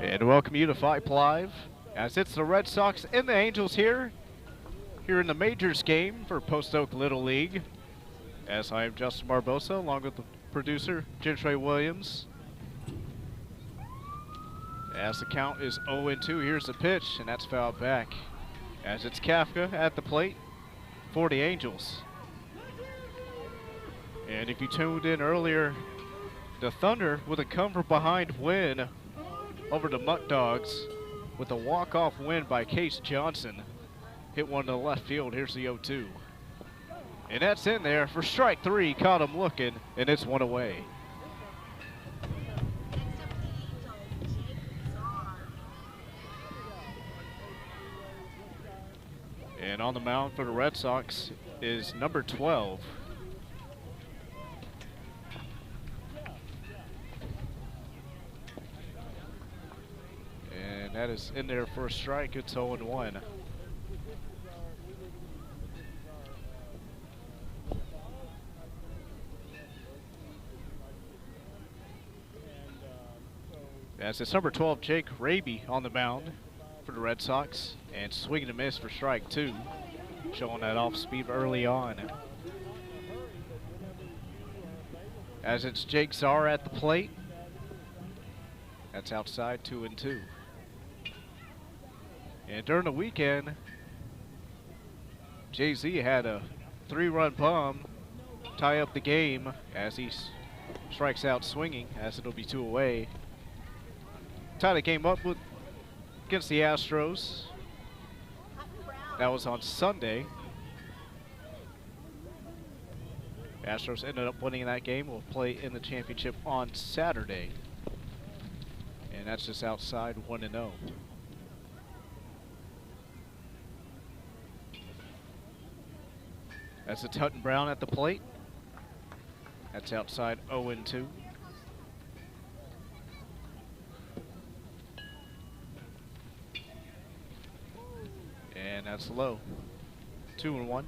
And welcome you to Vype Live, as it's the Red Sox and the Angels here in the Majors game for Post Oak Little League. As I am Justin Barbosa, along with the producer, Gentry Williams. As the count is 0-2, here's the pitch, and that's fouled back. As it's Kafka at the plate for the Angels. And if you tuned in earlier, the Thunder with a come-from-behind win over the Mutt Dogs with a walk-off win by Case Johnson. Hit one to the left field. Here's the 0-2. And that's in there for strike three. Caught him looking, and it's one away. And on the mound for the Red Sox is number 12. And that is in there for a strike. It's 0-1. As it's number 12, Jake Raby on the mound for the Red Sox, and swinging a miss for strike two, showing that off speed early on. As it's Jake Czar at the plate, that's outside, 2-2. And during the weekend, Jay-Z had a 3-run bomb tie up the game as he strikes out swinging, as it'll be 2 away. Tie the game up against the Astros. That was on Sunday. The Astros ended up winning that game. Will play in the championship on Saturday. And that's just outside, 1-0. That's a Hutton Brown at the plate. That's outside, 0-2. And that's low. 2-1.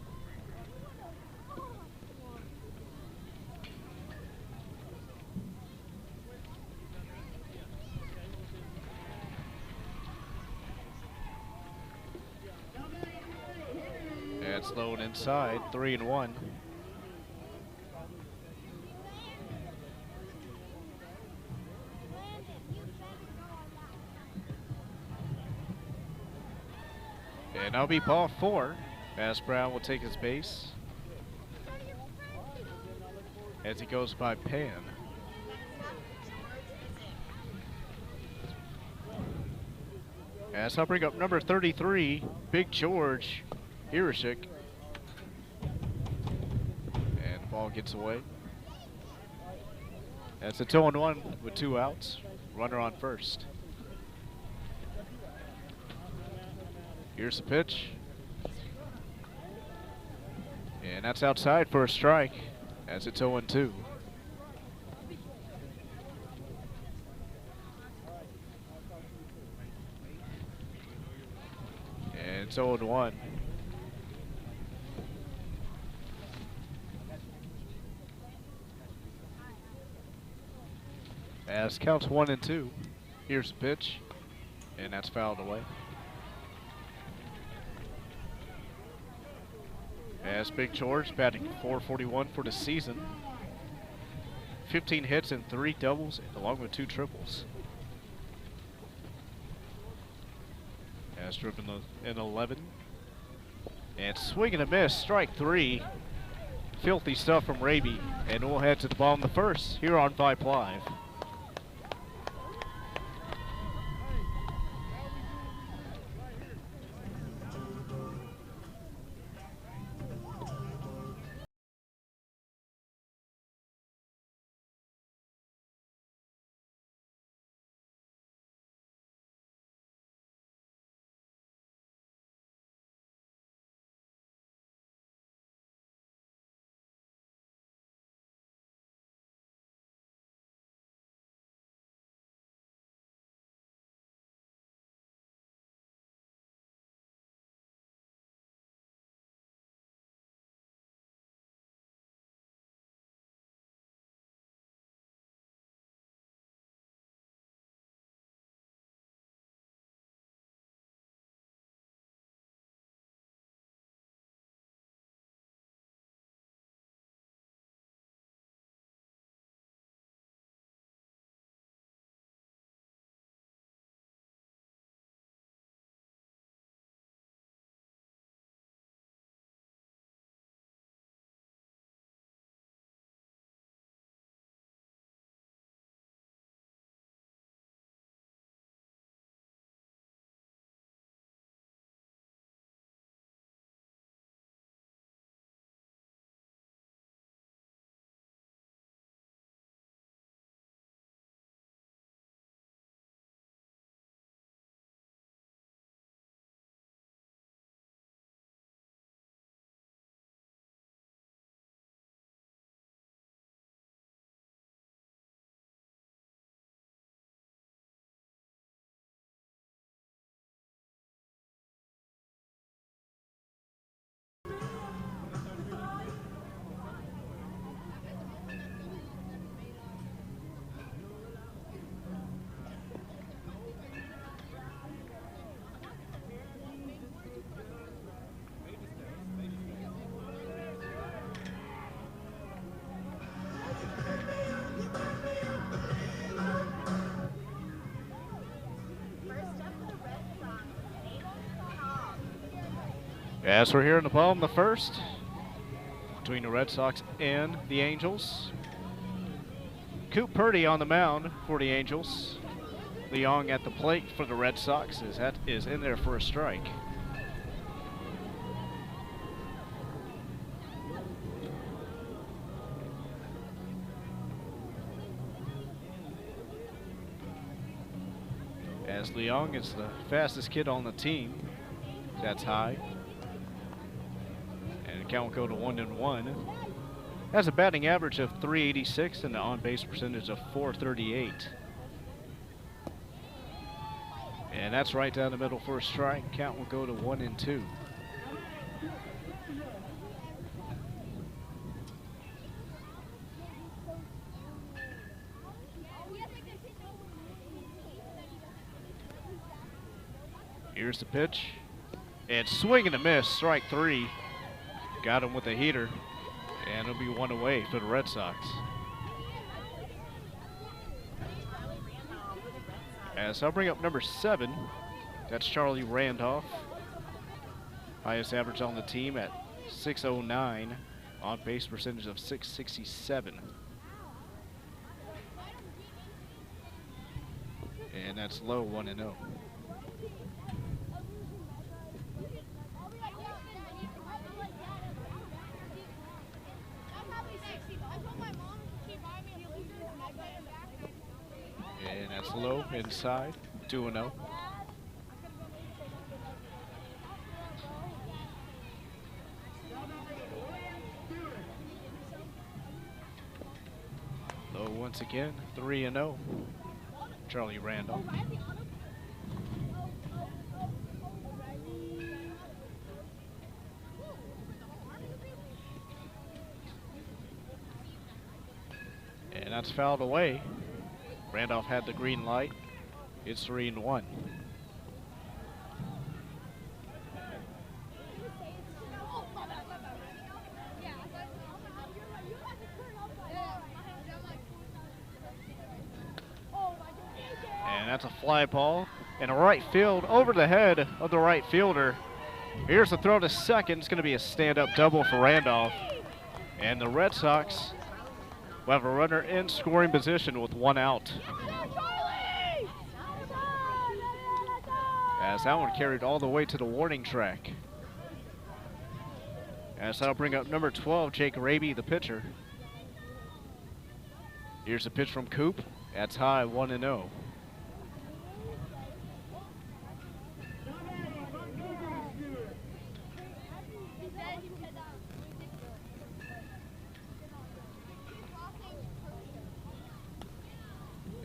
That's low and inside. 3-1. And that'll be ball 4, as Brown will take his base as he goes by Pan. As I'll bring up number 33, Big George Hirashik. And the ball gets away. That's a 2-1 with 2 outs. Runner on first. Here's the pitch. And that's outside for a strike as it's 0-2. And it's 0-1. As counts 1-2. Here's the pitch. And that's fouled away. As Big George batting .441 for the season. 15 hits and 3 doubles along with 2 triples. As driven in 11. And swing and a miss, strike 3. Filthy stuff from Raby. And we'll head to the bottom of the first here on Vype Live. As we're here in the bottom of the first, between the Red Sox and the Angels. Coop Purdy on the mound for the Angels. Leong at the plate for the Red Sox, as that is in there for a strike. As Leong is the fastest kid on the team, that's high. And the count will go to 1-1. Has a batting average of .386 and an on-base percentage of .438. And that's right down the middle for a strike. Count will go to 1-2. Here's the pitch. And swing and a miss, strike 3. Got him with a heater. And it'll be 1 away for the Red Sox. As I'll bring up number 7. That's Charlie Randolph. Highest average on the team at .609. On base percentage of .667. And that's low, 1-0. And that's low, inside, 2-0. Low once again, 3-0. Charlie Randolph. And that's fouled away. Randolph had the green light. It's 3-1. And that's a fly ball in a right field over the head of the right fielder. Here's the throw to second. It's going to be a stand-up double for Randolph. And the Red Sox will have a runner in scoring position with 1 out. As that one carried all the way to the warning track. As that'll bring up number 12, Jake Raby, the pitcher. Here's a pitch from Coop. That's high, 1-0.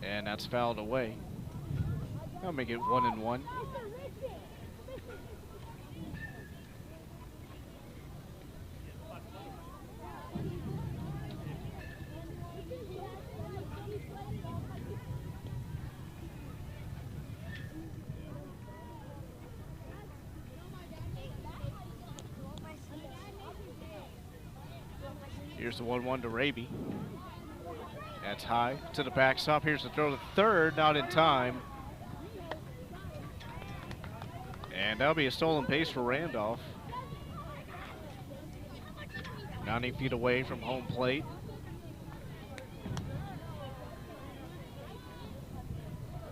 And that's fouled away. That'll make it 1-1. Here's the 1-1 to Raby. That's high to the backstop. Here's the throw to third, not in time. And that'll be a stolen base for Randolph. 90 feet away from home plate.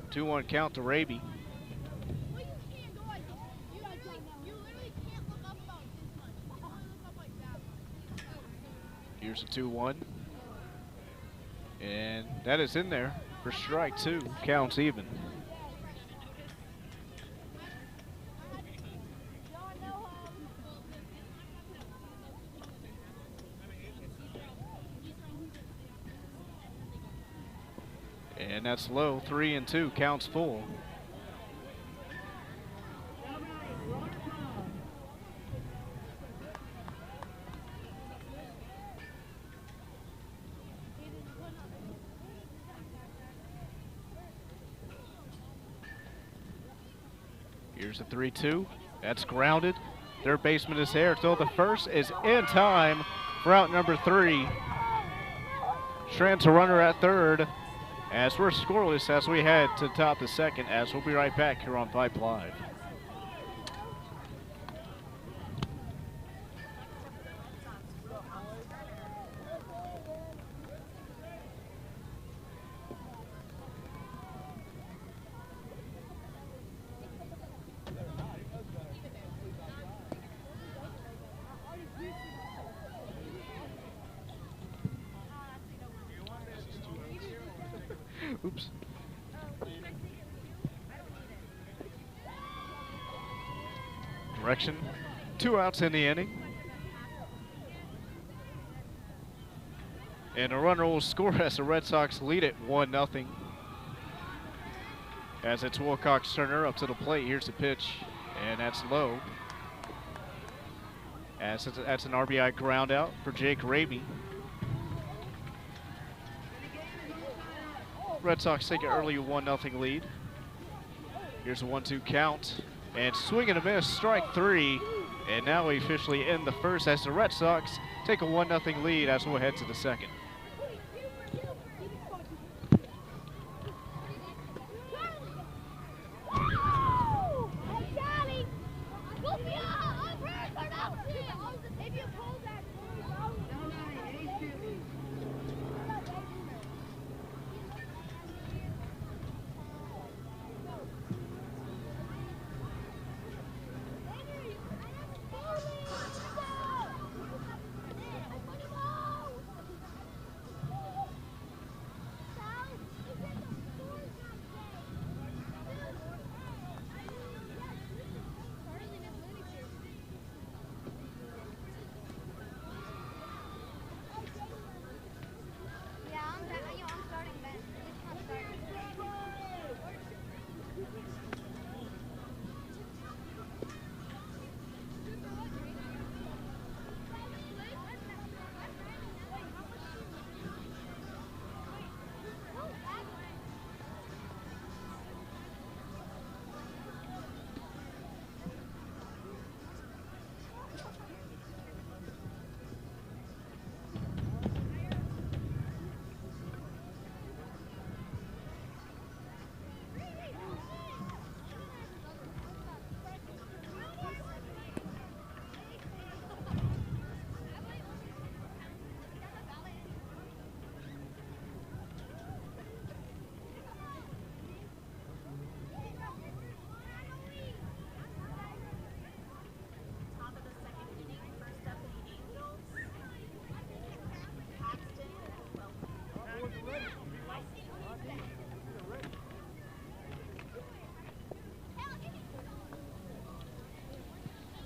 Two-one count to Raby. Here's a 2-1. And that is in there for strike 2. Counts even. And that's low, 3-2, counts full. Here's a 3-2. That's grounded. Third baseman is there. Throw the first is in time for out number 3. Trent's a runner at third. As we're scoreless as we head to the top of the second, as we'll be right back here on Vype Live. direction. 2 outs in the inning. And a runner will score as the Red Sox lead it 1-0. As it's Wilcox Turner up to the plate. Here's the pitch, and that's low. As that's an RBI ground out for Jake Raby. Red Sox take an early 1-0 lead. Here's a 1-2 count, and swing and a miss, strike 3. And now we officially end the first as the Red Sox take a 1-0 lead as we'll head to the second.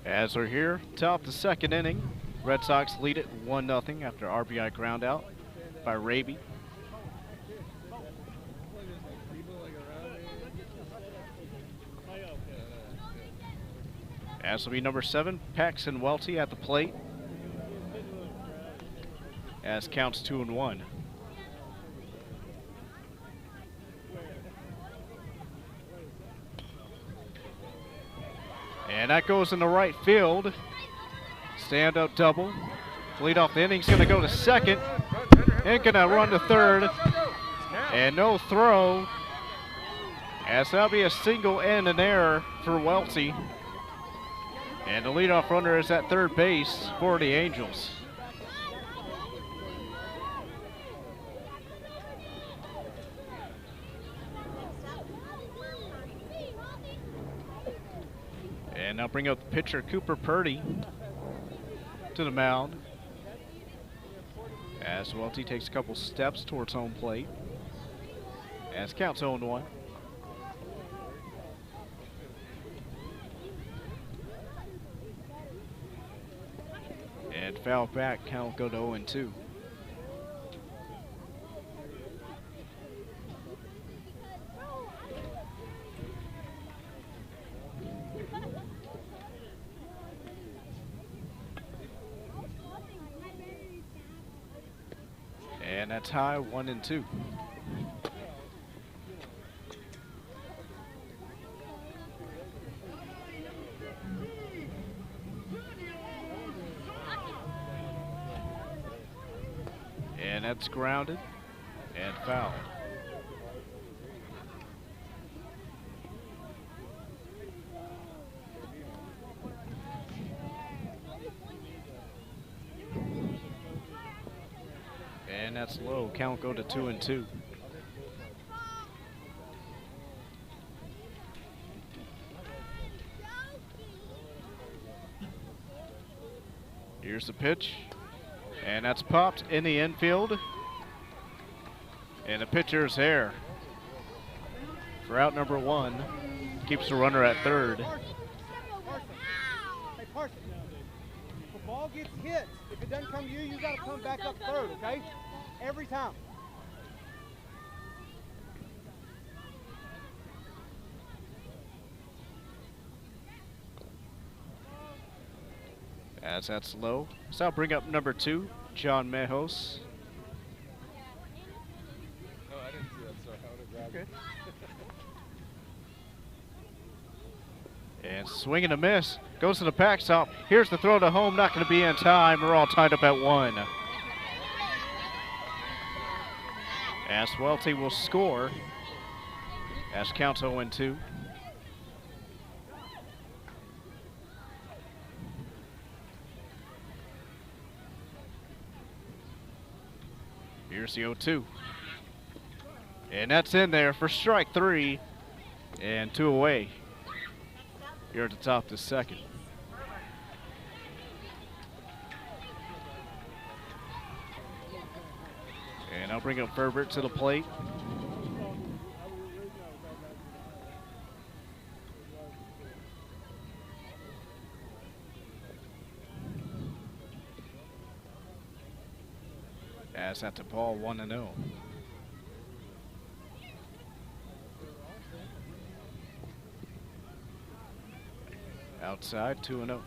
As we're here, top the second inning, Red Sox lead it 1-0 after RBI ground out by Raby. As will be number 7, Paxton Welty at the plate. As counts 2-1. And that goes in the right field. Stand up double. Lead off the inning's gonna go to second. And gonna run to third. And no throw. As that'll be a single and an error for Welty. And the leadoff runner is at third base for the Angels. And now bring up the pitcher, Cooper Purdy, to the mound. As Welty takes a couple steps towards home plate. As counts 0-1. And foul back, count go to 0-2. And that's high, 1-2. And that's grounded and fouled. And that's low. Count go to 2-2. Here's the pitch. And that's popped in the infield. And the pitcher's there for out number 1. Keeps the runner at third. gets hit. If it doesn't come to you, you got to come back up third, okay? Every time. As that's low. So I'll bring up number 2, John Mejos. Oh, I didn't see that, so I would have grabbed it. And swing and a miss. Goes to the backstop. Here's the throw to home. Not going to be in time. We're all tied up at 1. As Welty will score. As counts 0-2. Here's the 0-2. And that's in there for strike 3. And 2 away. Here at the top of the second. And I'll bring up Ferbert to the plate. As at the ball, 1-0. Outside, 2-0.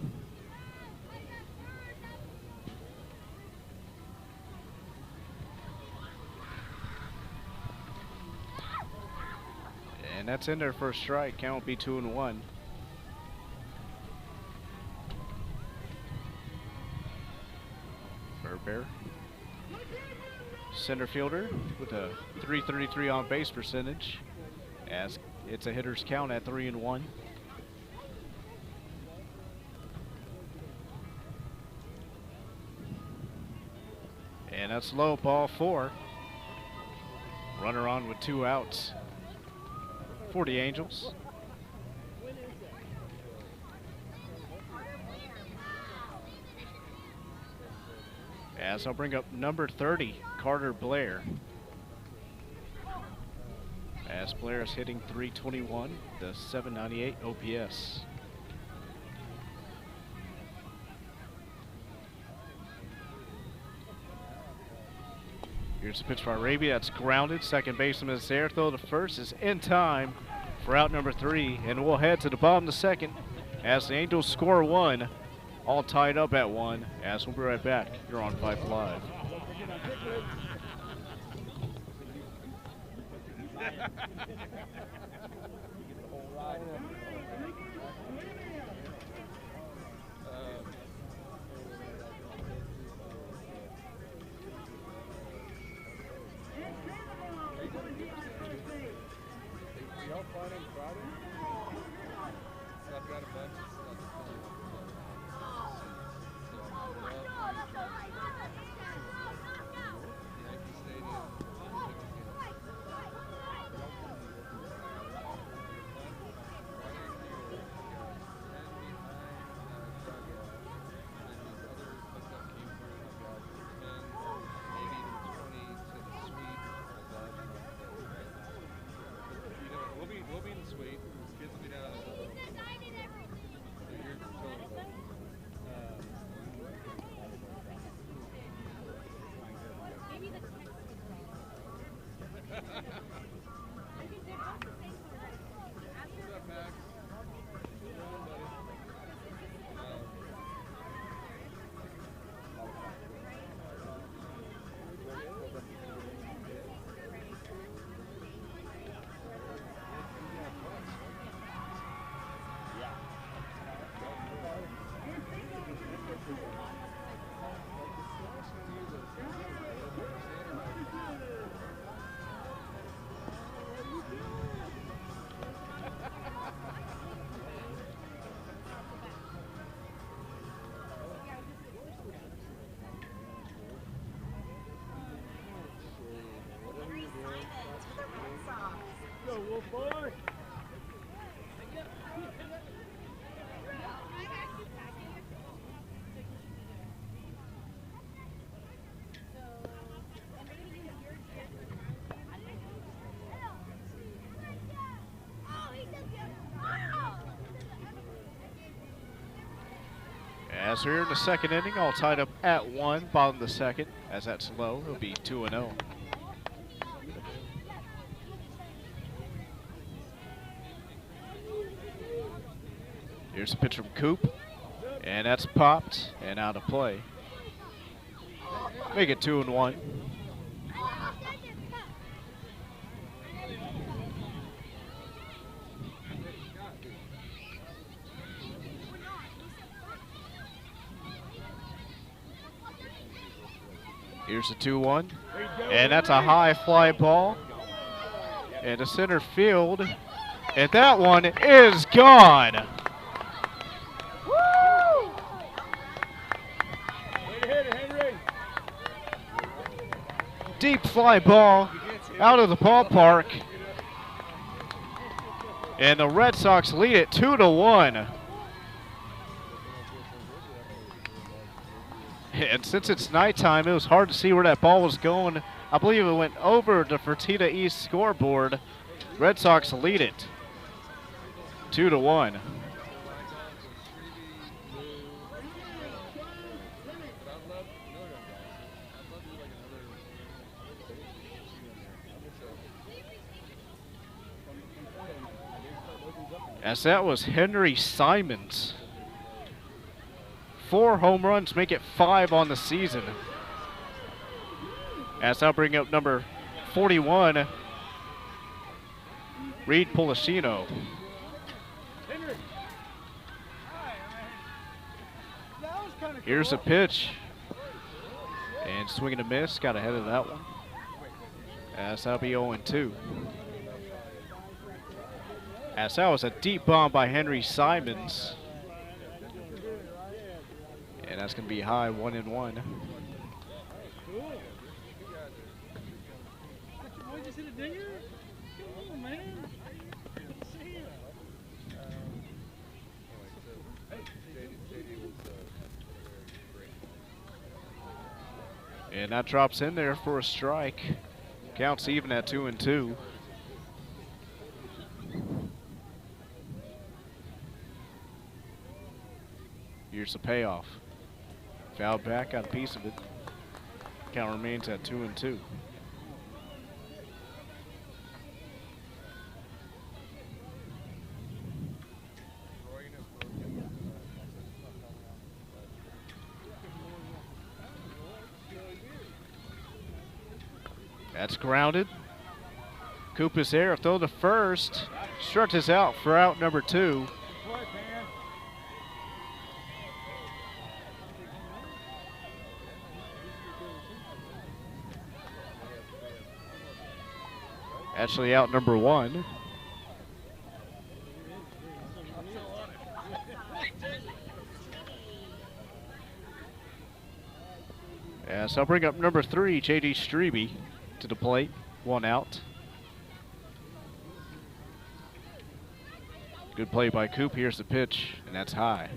And that's in there for a strike. Count will be 2-1. Burbear. Center fielder with a .333 on base percentage, as it's a hitter's count at 3-1. And that's low, ball 4. Runner on with 2 outs for the Angels. As I'll bring up number 30, Carter Blair. As Blair is hitting .321, the .798 OPS. Here's the pitch for Arabia. That's grounded. Second baseman is there. Throw to first is in time for out number 3. And we'll head to the bottom of the second as the Angels score 1. All tied up at 1. As we'll be right back. You're on Vype Live. As we're in the second inning, all tied up at 1, bottom of the second. As that's low, it'll be 2-0. Here's a pitch from Coop, and that's popped and out of play. Make it 2-1. Here's the 2-1, and that's a high fly ball into center field, and that one is gone. Deep fly ball out of the ballpark, and the Red Sox lead it 2-1. And since it's nighttime, it was hard to see where that ball was going. I believe it went over the Fertitta East scoreboard. Red Sox lead it 2-1. As that was Henry Simons. 4 home runs make it 5 on the season. As I'll bring up number 41, Reed Polishino. Here's a pitch. And swinging a miss, got ahead of that one. As that'll be 0-2. As that was a deep bomb by Henry Simons. And that's going to be high, 1-1. And that drops in there for a strike. Counts even at 2-2. Here's the payoff. Foul back, got a piece of it. Count remains at 2-2. That's grounded. Coop is there, throw to first. Stretches out for out number 2. Actually out number 1. Yeah, so I'll bring up number 3, J.D. Strebe, to the plate. 1 out. Good play by Coop. Here's the pitch, and that's high.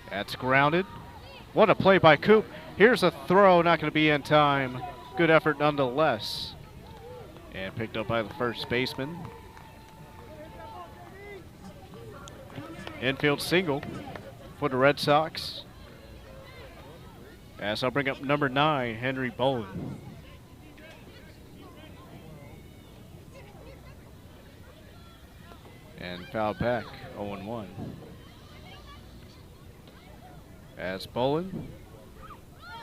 That's grounded. What a play by Coop. Here's a throw, not going to be in time. Good effort nonetheless. And picked up by the first baseman. Infield single for the Red Sox. As I'll bring up number 9, Henry Bolin. And foul back, 0-1. As Bolin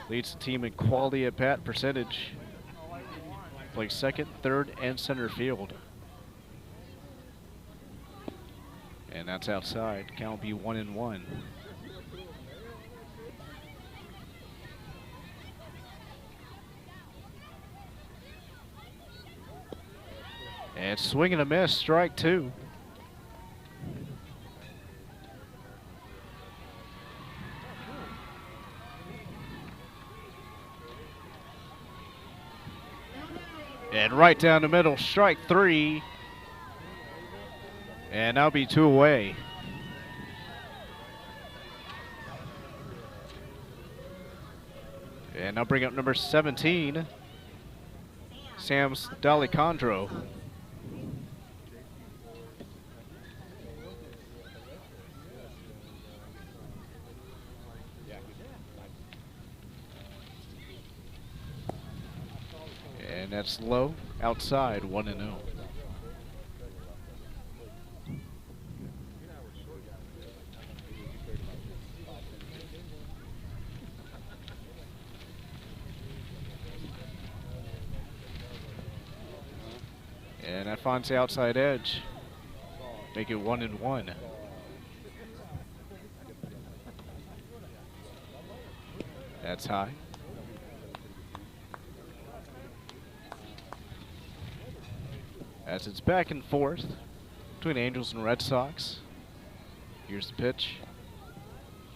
leads the team in quality at bat percentage. Plays second, third, and center field. And that's outside. Count will be 1-1. And swing and a miss, strike 2. And right down the middle, strike 3. And that'll be 2 away. And I'll bring up number 17, Sam's Dalicandro. And that's low, outside, 1-0. And that finds the outside edge. Make it 1-1. That's high. As it's back and forth between Angels and Red Sox. Here's the pitch.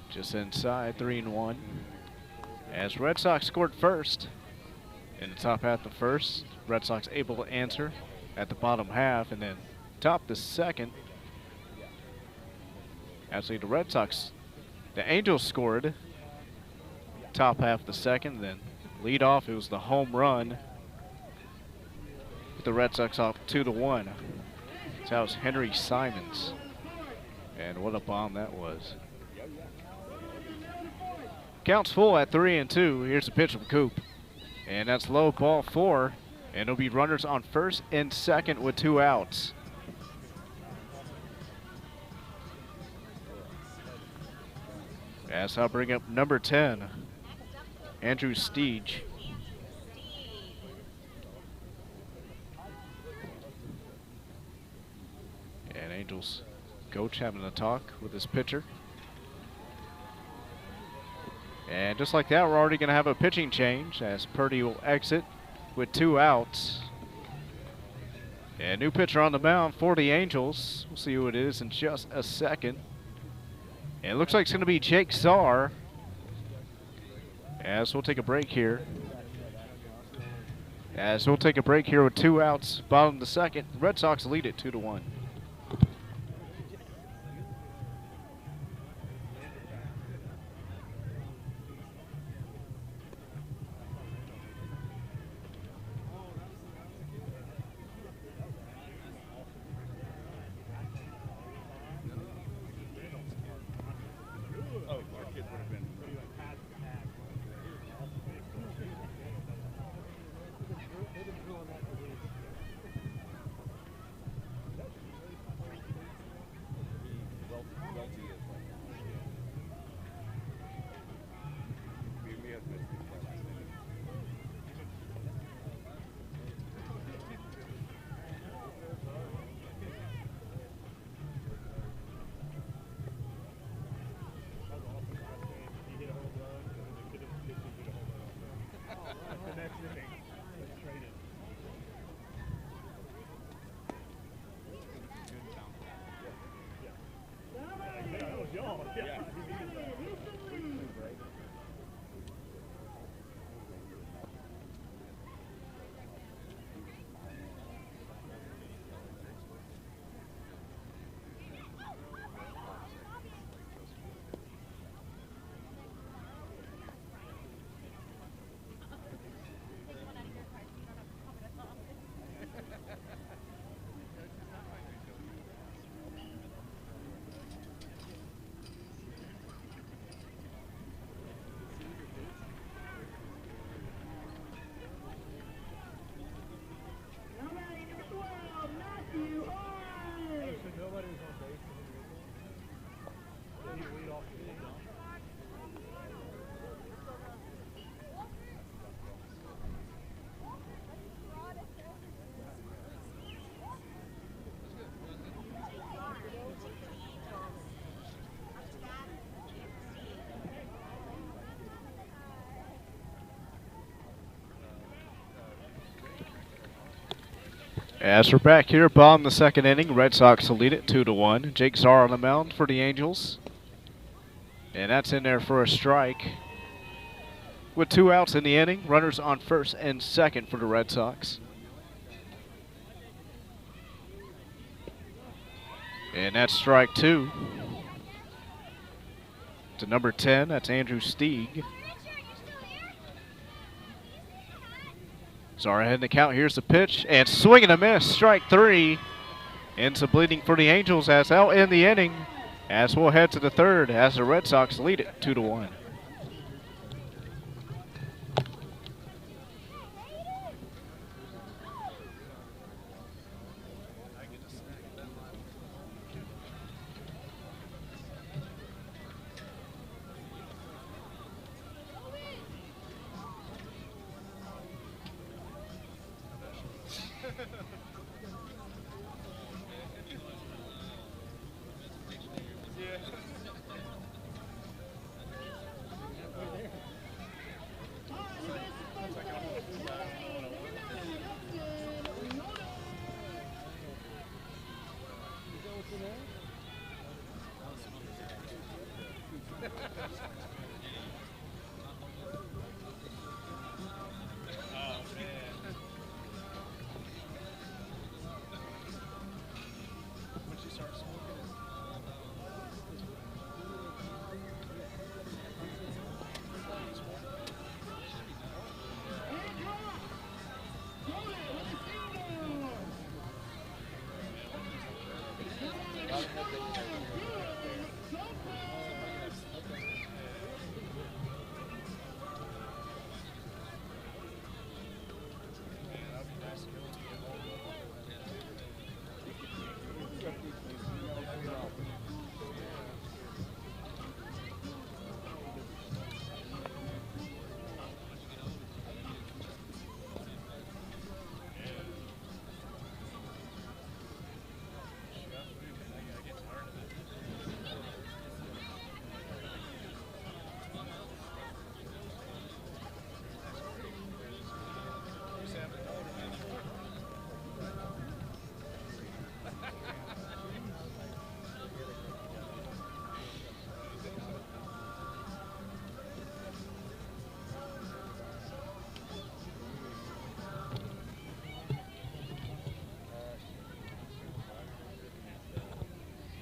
Just inside, 3-1. As Red Sox scored first in the top half of the first, Red Sox able to answer at the bottom half and then top the second. Actually, the Angels scored top half of the second, then lead off, it was the home run. The Red Sox off 2-1. So that was Henry Simons. And what a bomb that was. Counts full at 3-2. Here's the pitch from Coop. And that's low, ball 4. And it'll be runners on first and second with 2 outs. As I'll bring up number 10, Andrew Steege. And Angels coach having a talk with his pitcher. And just like that, we're already going to have a pitching change as Purdy will exit with 2 outs. And new pitcher on the mound for the Angels. We'll see who it is in just a second. And it looks like it's going to be Jake Czar. As we'll take a break here. With 2 outs, bottom of the second. The Red Sox lead it 2-1. As we're back here, bottom the second inning, Red Sox will lead it 2-1. Jake Czar on the mound for the Angels. And that's in there for a strike. With 2 outs in the inning, runners on first and second for the Red Sox. And that's strike 2. To number 10, that's Andrew Steege. Zara heading the count. Here's the pitch. And swing and a miss. Strike 3. Ends up bleeding for the Angels as out in the inning. As we'll head to the third as the Red Sox lead it 2-1.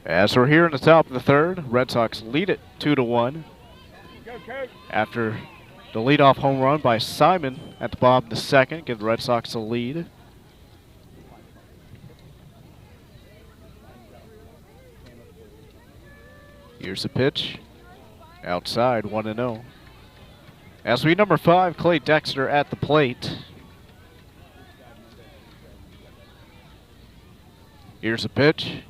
As we're here in the top of the third, Red Sox lead it 2-1 after the leadoff home run by Simon at the bottom of the second, give the Red Sox a lead. Here's the pitch, outside, 1-0. As we number 5, Clay Dexter at the plate. Here's the pitch.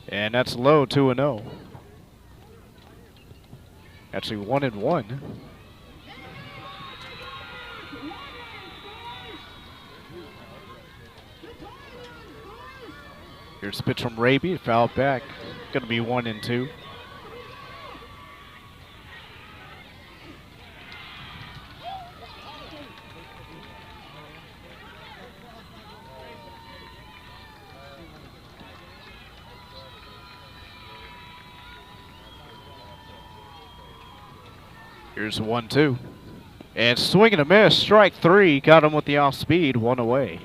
And that's low, 2-0. Actually 1-1. Here's the pitch from Raby, fouled back. Gonna be 1-2. Here's a 1-2. And swing and a miss. Strike 3. Got him with the off speed. 1 away.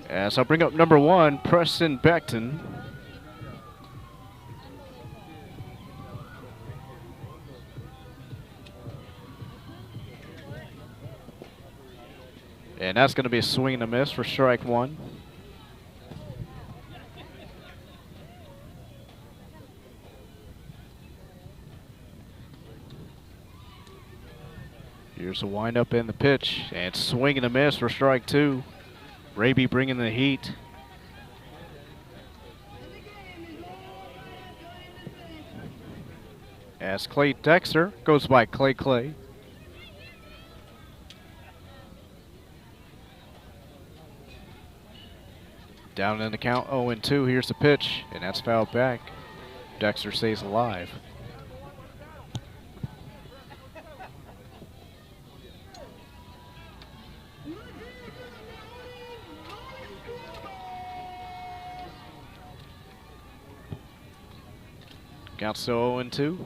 As I'll bring up number 1, Preston Beckton. And that's going to be a swing and a miss for strike 1. Here's a windup in the pitch, and swing and a miss for strike 2. Raby bringing the heat. As Clay Dexter goes by Clay. Down in the count, 0-2. Here's the pitch, and that's fouled back. Dexter stays alive. Count still 0-2.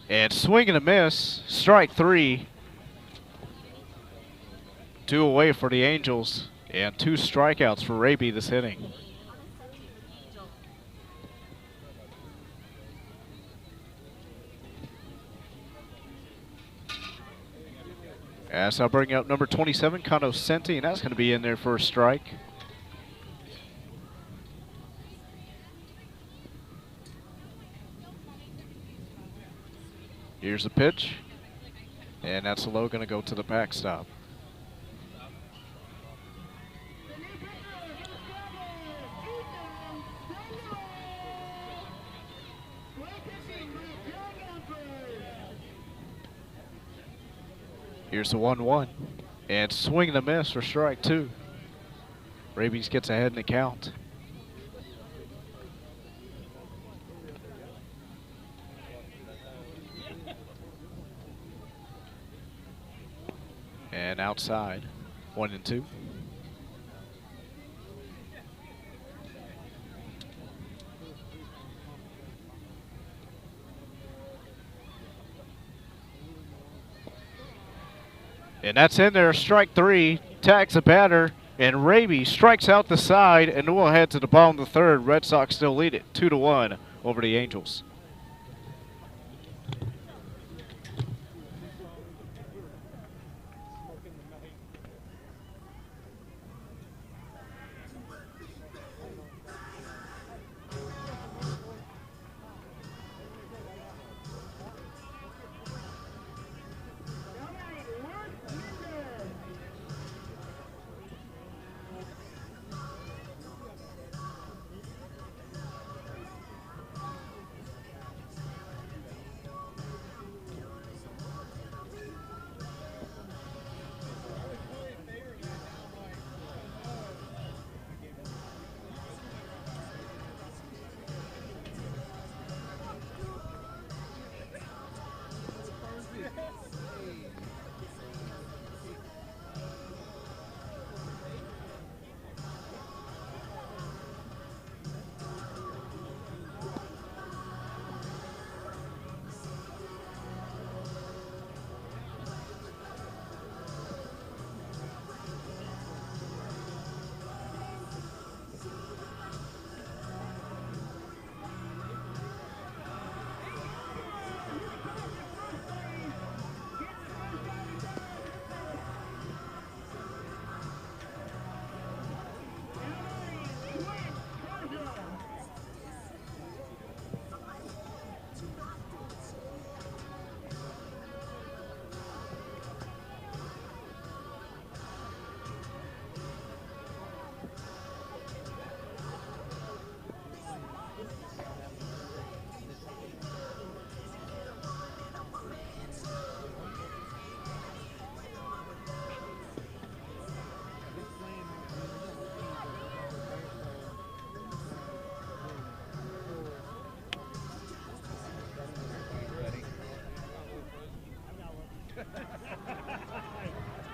And swing and a miss. Strike 3. 2 away for the Angels. And 2 strikeouts for Raby this inning. As I'll bring up number 27, Kano Senti, and that's going to be in there for a strike. Here's the pitch, and that's low, going to go to the backstop. Here's the 1-1, and swing and a miss for strike 2. Rabies gets ahead in the count. And outside, 1-2. And that's in there, strike 3, tags the batter, and Raby strikes out the side, and we'll head to the bottom of the third. Red Sox still lead it 2-1 over the Angels.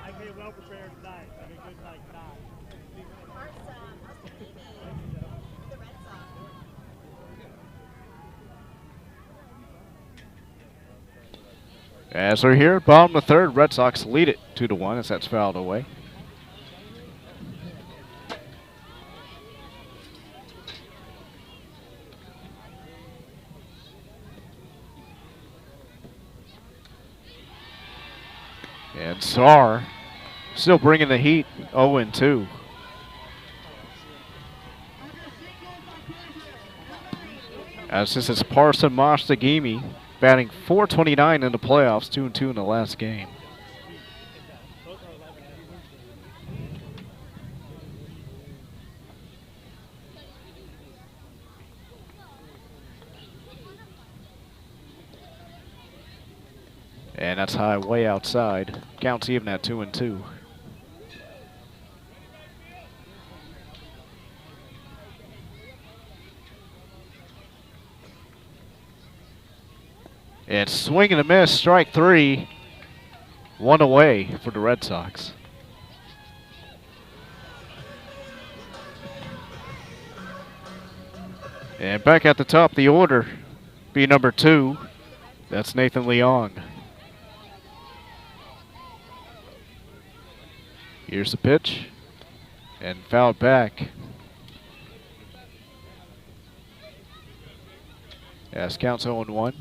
I came well prepared tonight. I mean, good night tonight. As we're here, bottom of the third, Red Sox lead it 2-1 as that's fouled away. And Sar still bringing the heat, 0-2. As this is Parson Mastagimi batting .429 in the playoffs, 2-2 in the last game. And that's high, way outside. Counts even at 2-2. And swing and a miss, strike 3. 1 away for the Red Sox. And back at the top of the order, be number 2. That's Nathan Leong. Here's the pitch. And fouled back. As counts 0-1.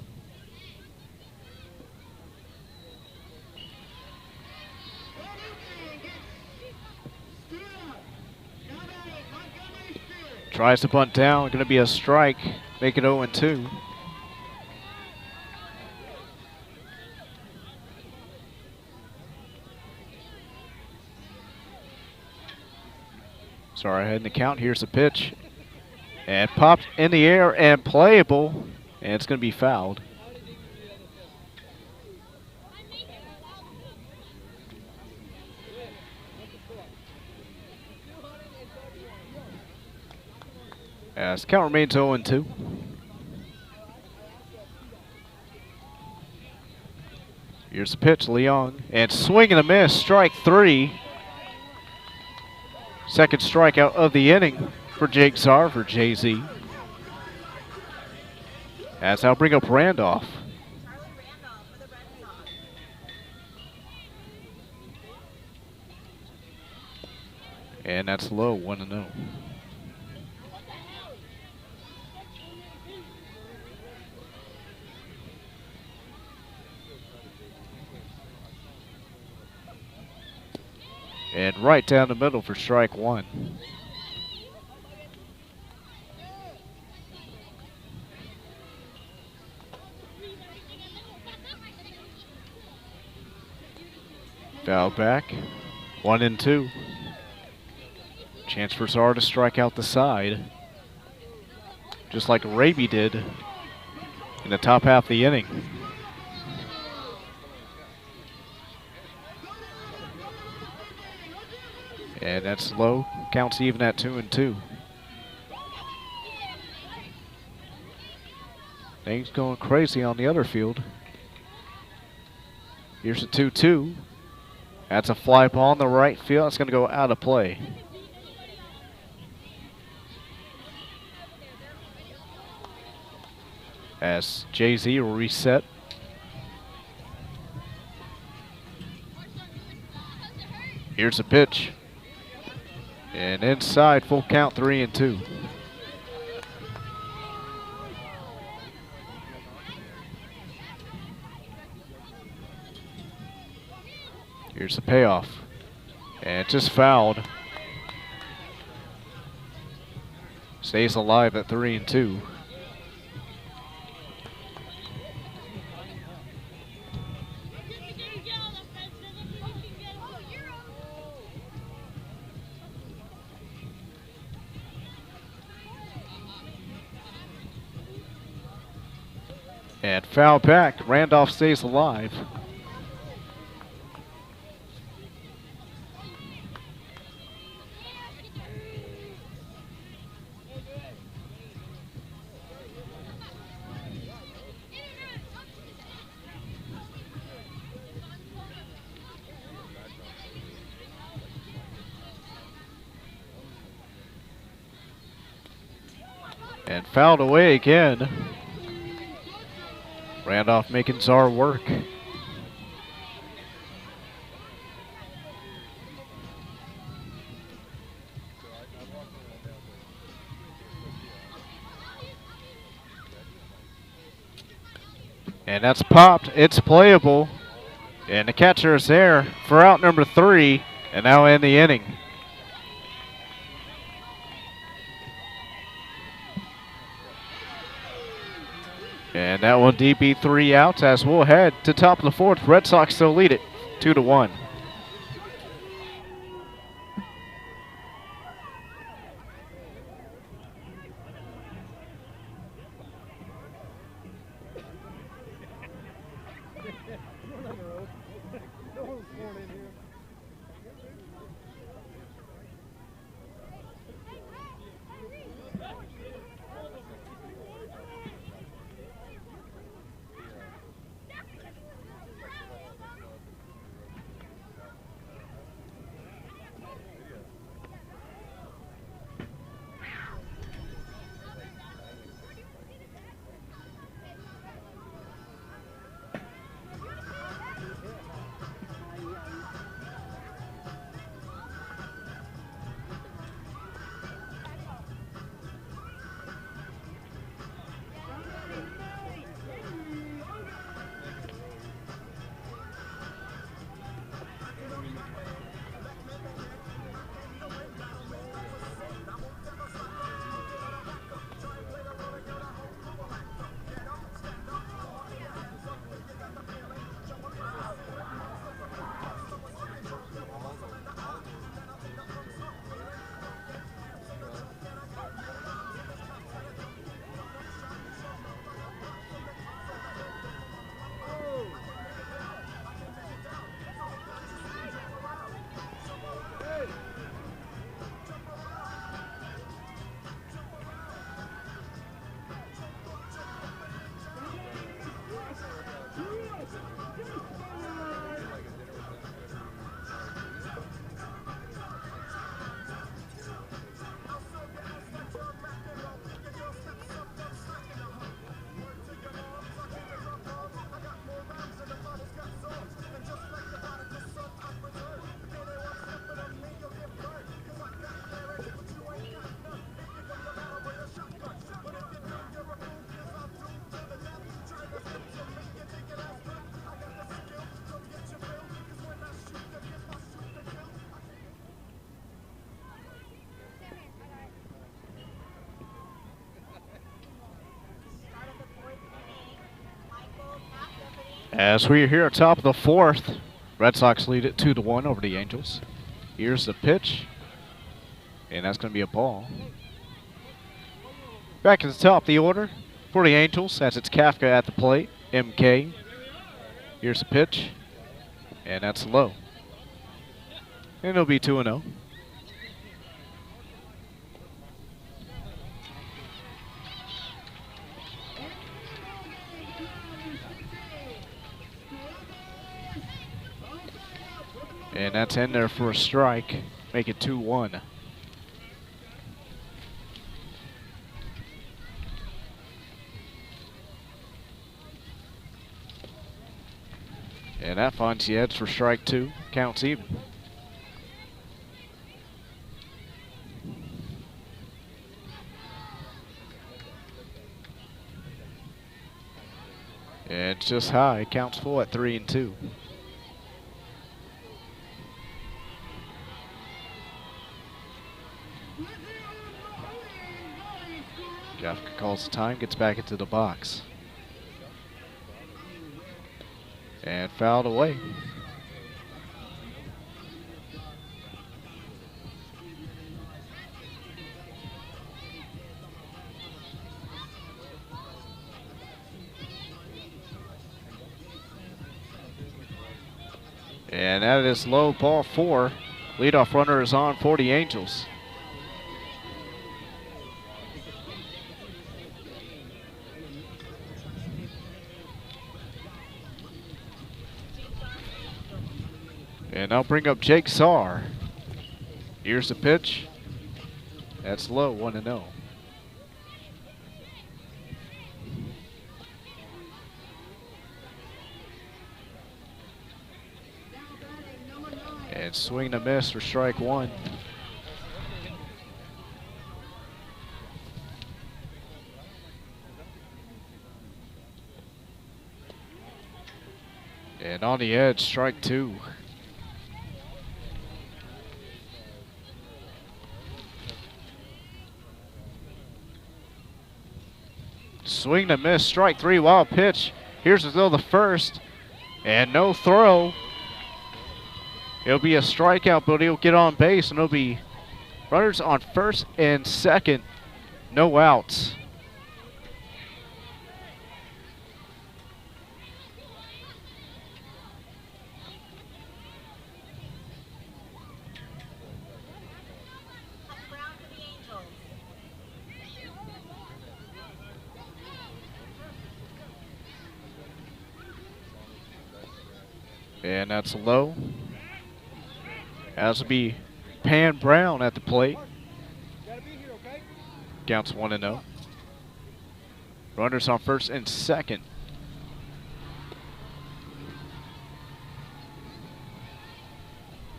Tries to bunt down. Going to be a strike. Make it 0-2. Sorry, ahead in the count. Here's the pitch. And popped in the air and playable. And it's going to be fouled. As count remains 0-2. Here's the pitch, Leong. And swing and a miss, strike 3. Second strikeout of the inning for Jake Czar for JZ. As I'll bring up Randolph. And that's low, 1-0. And right down the middle for strike 1. Foul back. 1-2. Chance for Czar to strike out the side. Just like Raby did in the top half of the inning. And that's low. Counts even at 2-2. Things going crazy on the other field. Here's a 2-2. That's a fly ball in the right field. It's going to go out of play. As JZ will reset. Here's a pitch. And inside, full count, 3-2. Here's the payoff. And just fouled. Stays alive at 3-2. And foul back. Randolph stays alive. And fouled away again. Randolph making Czar work. And that's popped. It's playable. And the catcher is there for out number 3. And now in the inning. And that one DB 3 outs as we'll head to top of the 4th. Red Sox still lead it 2-1. As we are here at top of the fourth, Red Sox lead it 2-1 over the Angels. Here's the pitch, and that's going to be a ball. Back at the top of the order for the Angels, as it's Kafka at the plate, MK. Here's the pitch, and that's low. And it'll be 2-0. And that's in there for a strike. Make it 2-1. And that finds the edge for strike 2. Counts even. And it's just high. Counts full at 3-2. Kafka calls the time, gets back into the box. And fouled away. And that is low, ball 4. Leadoff runner is on for the Angels. And I'll bring up Jake Saar. Here's the pitch. That's low, 1-0. And swing and a miss for strike 1. And on the edge, strike 2. Swing and miss, strike 3, wild pitch. Here's to throw the first, and no throw. It'll be a strikeout, but he'll get on base, and it'll be runners on first and second, no outs. And that's low. As will be Pan Brown at the plate. Counts 1-0. Runners on first and second.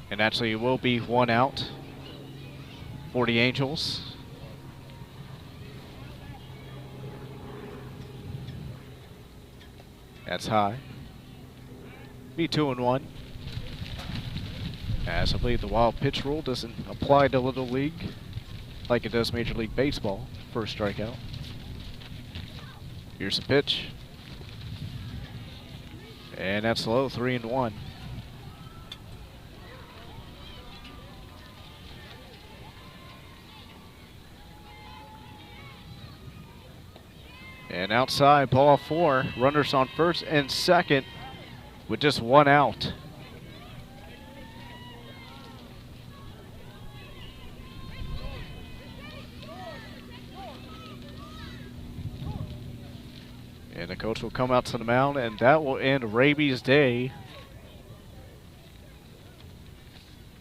And actually it will be 1 out for the Angels. That's high. Be 2-1. As I believe the wild pitch rule doesn't apply to Little League like it does Major League Baseball. First strikeout. Here's the pitch. And that's low, 3-1. And outside, ball 4. Runners on first and second with just 1 out. And the coach will come out to the mound, and that will end Raby's day.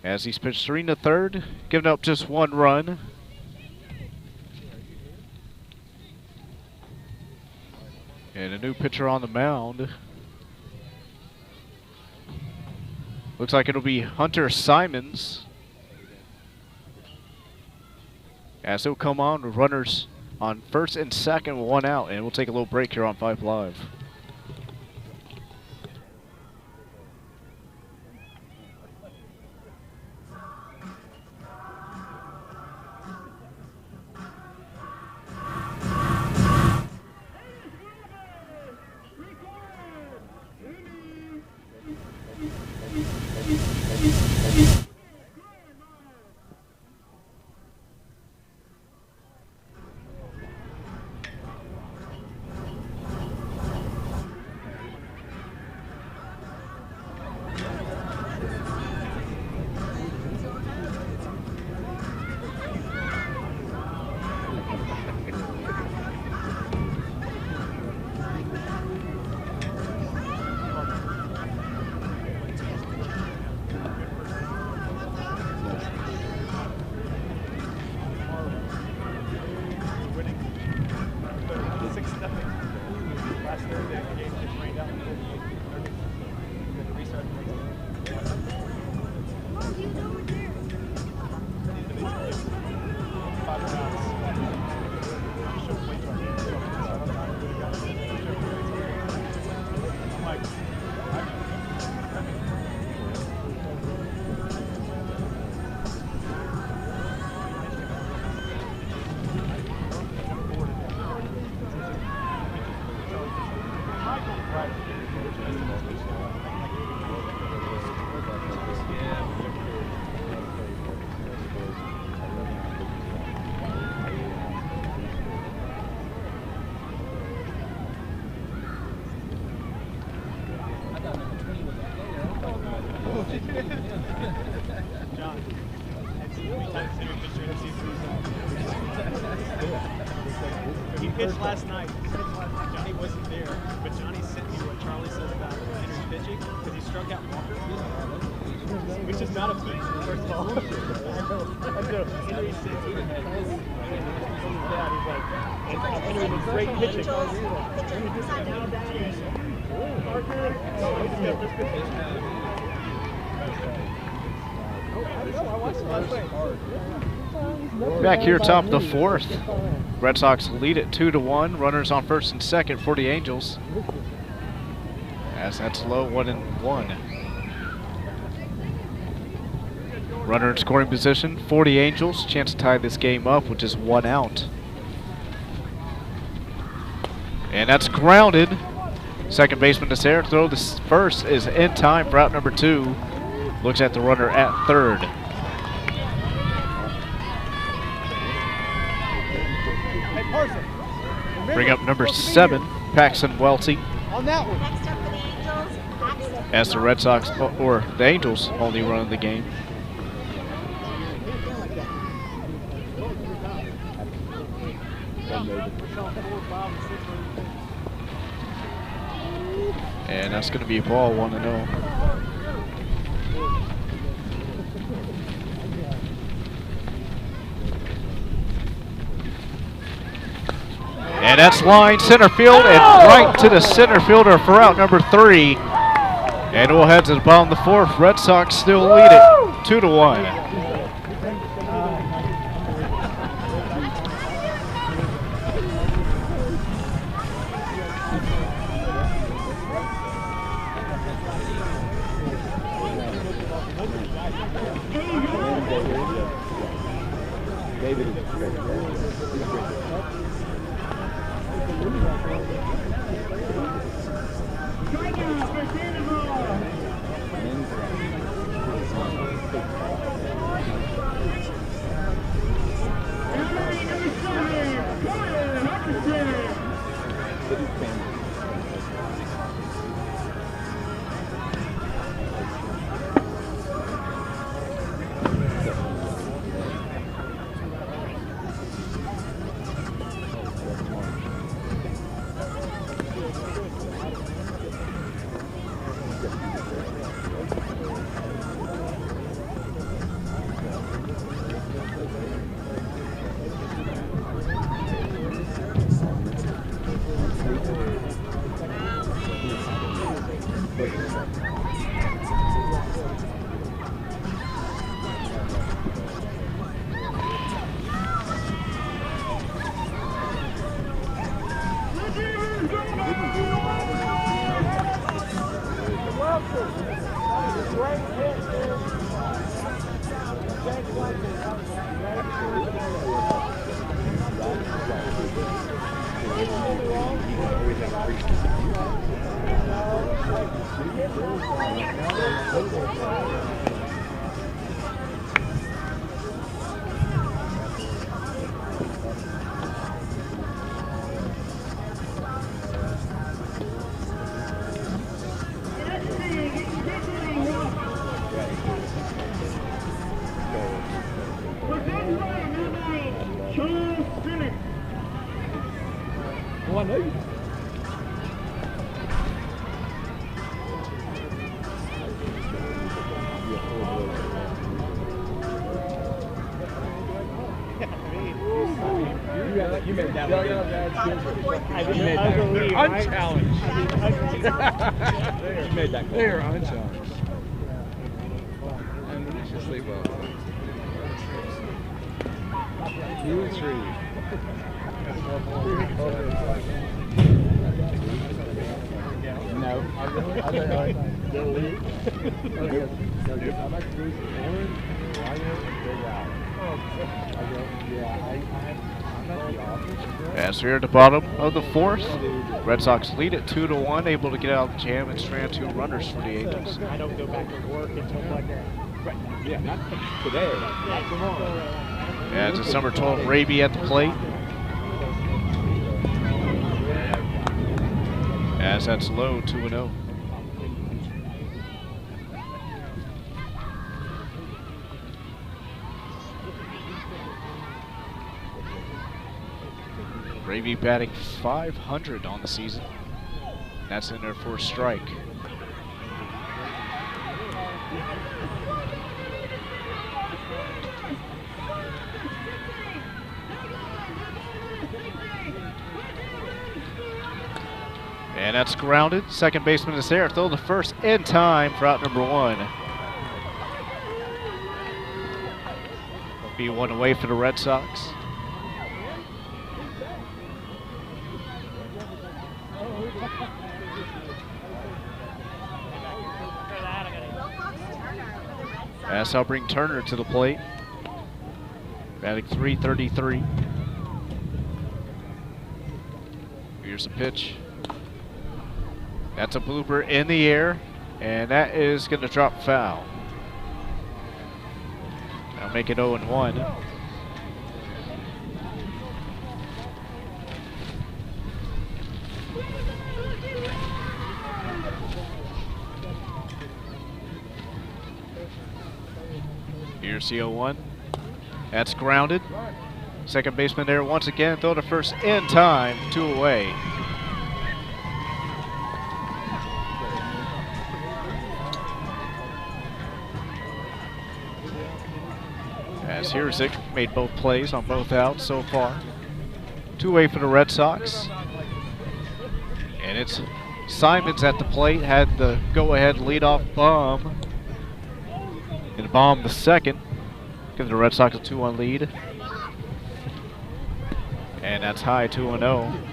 As he's pitched 3 1/3, giving up just 1 run. And a new pitcher on the mound. Looks like it'll be Hunter Simons. As he'll come on with runners on first and second with 1 out, and we'll take a little break here on Vype Live. pitched last night. Johnny wasn't there, but Johnny sent me what Charlie says about Henry pitching because he struck out Walker, which is not a feat, first of all. And so Henry sent me that. He's like, Henry was great pitching. Back here, top of the fourth. Red Sox lead it 2-1. Runners on first and second for the Angels. As that's low, 1-1. Runner in scoring position for the Angels. Chance to tie this game up with just 1 out. And that's grounded. Second baseman to Sarah. Throw this first is in time for out number 2. Looks at the runner at third. Bring up number 7, Paxton Welty. On that one. Next up for the Angels, Paxton. As the Red Sox, or the Angels, only run the game. And that's going to be a ball, 1-0. And that's line center field and right to the center fielder for out number 3. And we'll head to the bottom of the fourth. Red Sox still lead it 2-1. You made that one. Unchallenged. You made that. They are unchallenged. And deliciously well. 2-3. No. As we're at the bottom of the fourth, Red Sox lead it 2-1, able to get out of the jam and strand 2 runners for the Angels. I don't go back to work until like that. Yeah, not today. Not tomorrow. As it's number 12, Raby at the plate. As that's low, 2-0. Gravy batting .500 on the season. That's in there for a strike. And that's grounded. Second baseman is there. Throw the first in time for out number 1. Be 1 away for the Red Sox. As I'll bring Turner to the plate. Batting .333. Here's a pitch. That's a blooper in the air, and that is going to drop foul. Now make it 0-1. Here's the 0-1. That's grounded. Second baseman there once again. Throw to first in time. 2 away. As Hirzik made both plays on both outs so far. 2 away for the Red Sox. And it's Simons at the plate. Had the go-ahead leadoff bomb. And bomb the second. Give the Red Sox a 2-1 lead. And that's high, 2-0.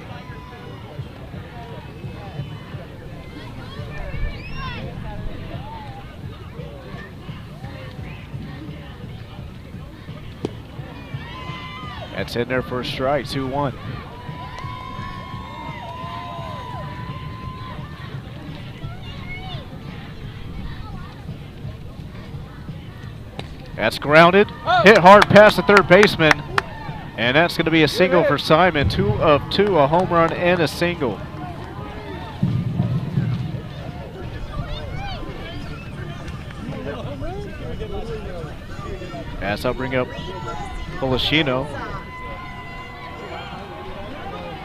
That's in there for a strike, 2-1. That's grounded. Hit hard past the third baseman. And that's going to be a single for Simon. 2 of 2, a home run and a single. As I'll bring up Polishino,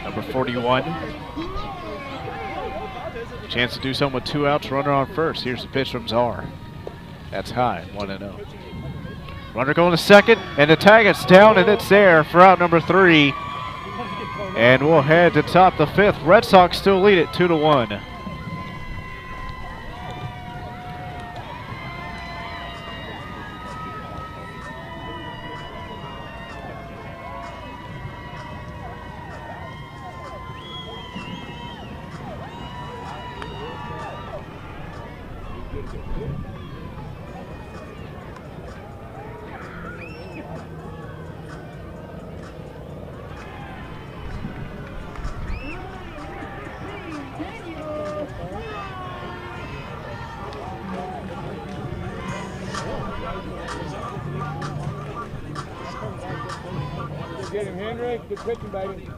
number 41. Chance to do something with 2 outs, runner on first. Here's the pitch from Czar. That's high, 1-0. Runner going to second, and the tag is down, and it's there for out number 3. And we'll head to top the 5th. Red Sox still lead it 2-1. Get him, Henry. Good pitching, baby.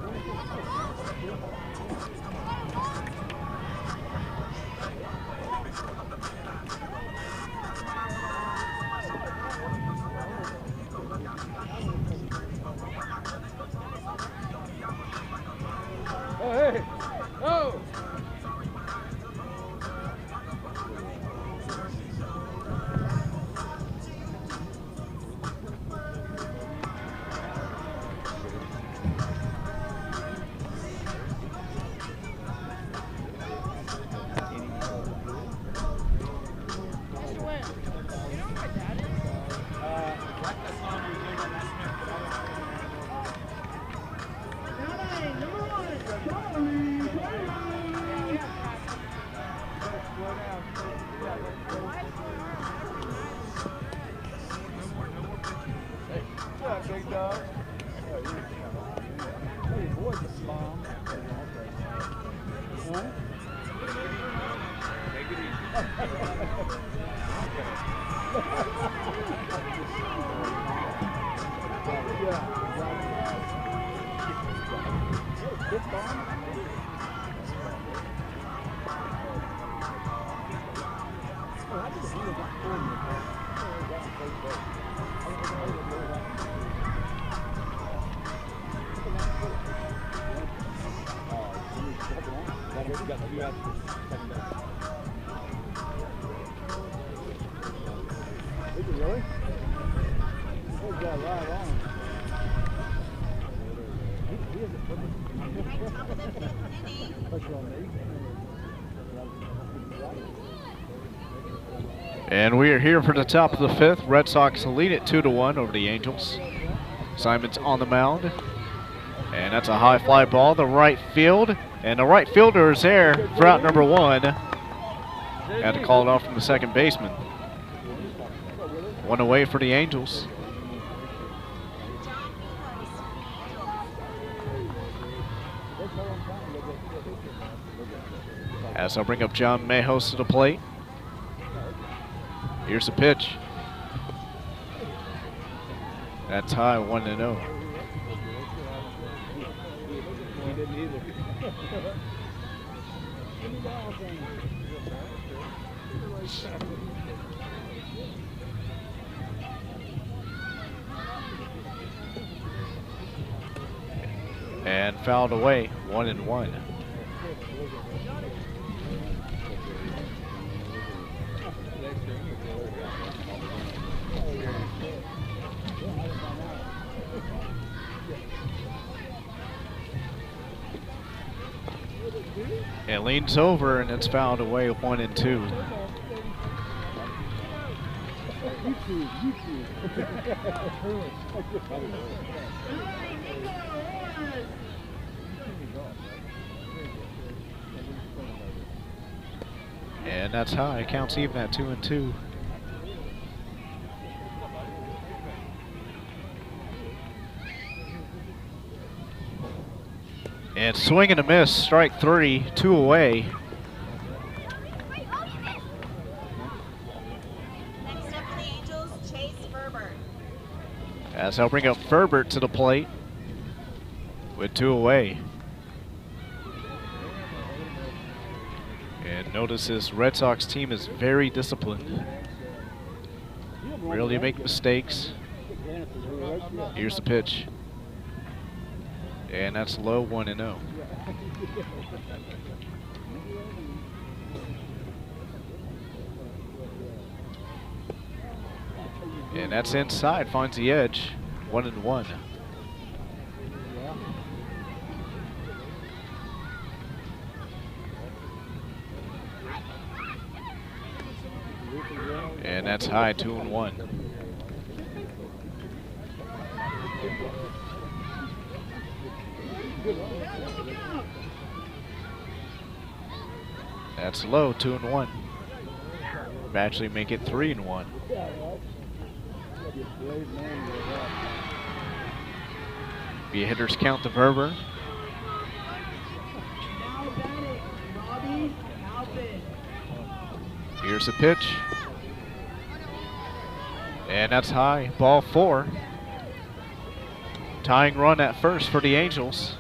Oh, hey. Oh. Big dog. Hey, boy, this bomb. Huh? Take it easy. Good bomb. I just really got 4 in the car. Really? He's got a lot on him. He has a And we are here for the top of the 5th. Red Sox lead it 2-1 over the Angels. Simon's on the mound. And that's a high fly ball to right field. And the right fielder is there for out number 1. Had to call it off from the second baseman. 1 away for the Angels. As I'll bring up John Mejos to the plate. Here's the pitch. That's high, 1-0. He didn't either. And fouled away, 1-1. It leans over and it's fouled away, 1-2. And that's high. Counts even at 2-2. And swing and a miss, strike 3, 2 away. Next up for the Angels, Chase Ferbert. As I'll bring up Ferbert to the plate with 2 away. And notice this Red Sox team is very disciplined. Rarely make mistakes. Here's the pitch. And that's low, 1-0. And that's inside, finds the edge, 1-1. And that's high, 2-1. That's low, 2-1. Actually make it 3-1. Be a hitter's count to Verber. Here's the pitch. And that's high, ball 4. Tying run at first for the Angels.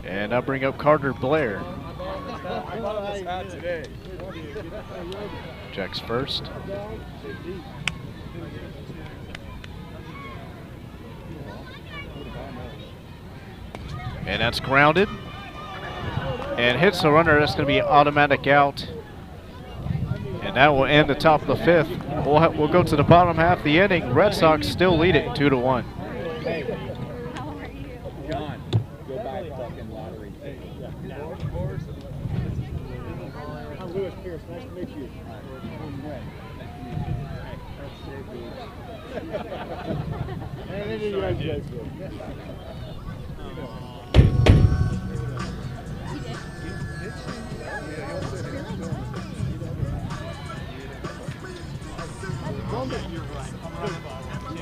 And I'll bring up Carter Blair. Checks first. And that's grounded. And hits the runner. That's going to be automatic out. And that will end the top of the 5th. We'll go to the bottom half of the inning. Red Sox still lead it 2-1. John, go buy fucking lottery tickets. I'm Lewis Pierce. Nice to meet you. And then you guys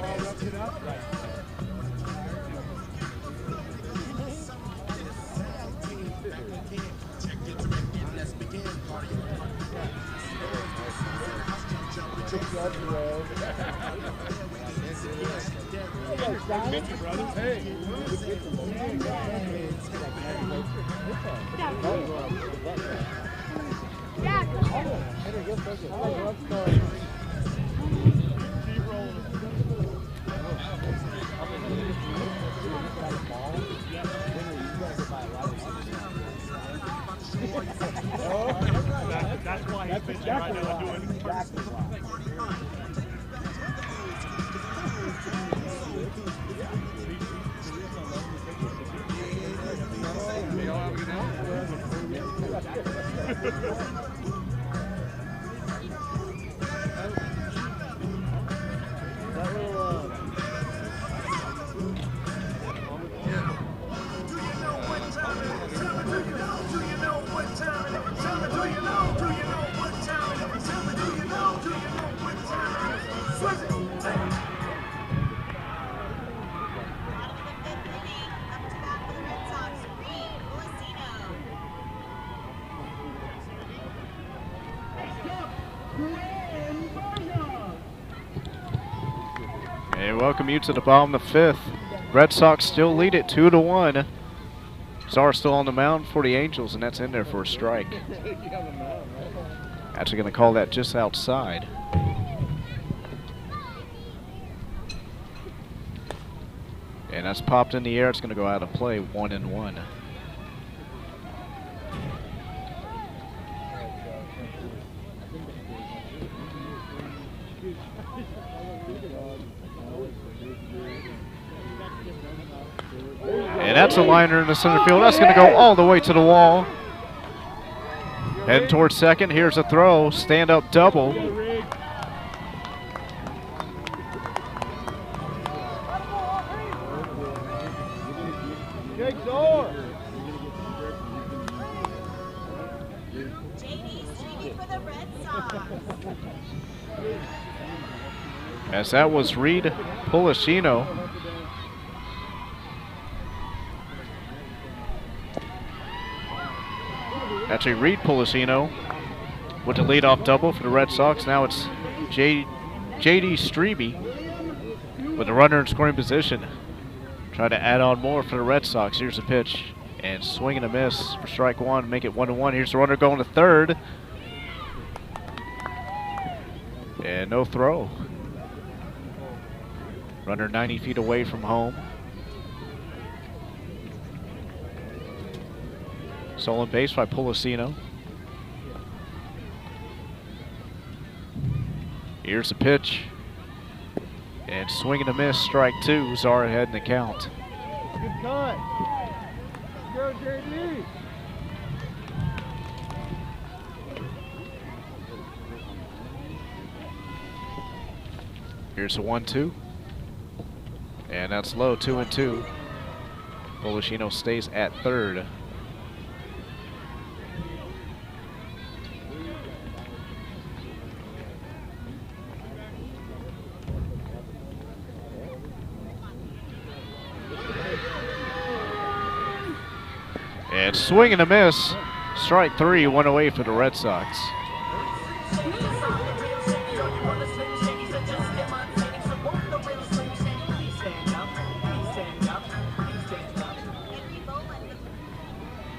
You're right. Yeah. That's why he's pitching right now, doing exactly why. And welcome you to the bottom of the fifth. Red Sox still lead it 2-1. Czar still on the mound for the Angels, and that's in there for a strike. Actually going to call that just outside. And that's popped in the air. It's going to go out of play, 1-1. And that's a liner in the center field. That's going to go all the way to the wall. Heading towards second. Here's a throw. Stand up double. As that was Reed Polishino. Actually, Reed Polishino with the leadoff double for the Red Sox. Now it's J.D. Strebe with the runner in scoring position. Try to add on more for the Red Sox. Here's the pitch. And swing and a miss for strike one. Make it 1-1. Here's the runner going to third. And no throw. Runner 90 feet away from home. Stolen base by Polishino. Here's the pitch. And swing and a miss, strike two. Czar ahead in the count. Good cut. Go, JD. Here's a 1-2. And that's low, 2-2. Polishino stays at third. And swing and a miss. Strike three, one away for the Red Sox.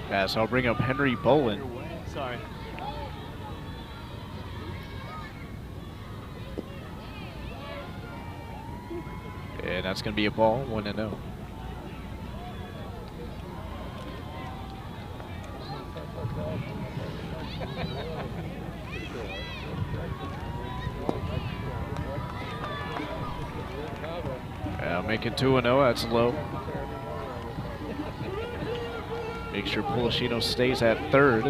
As I'll bring up Henry Bolin. Sorry. And that's going to be a ball, 1-0. Making 2-0, that's low. Make sure Polishino stays at third.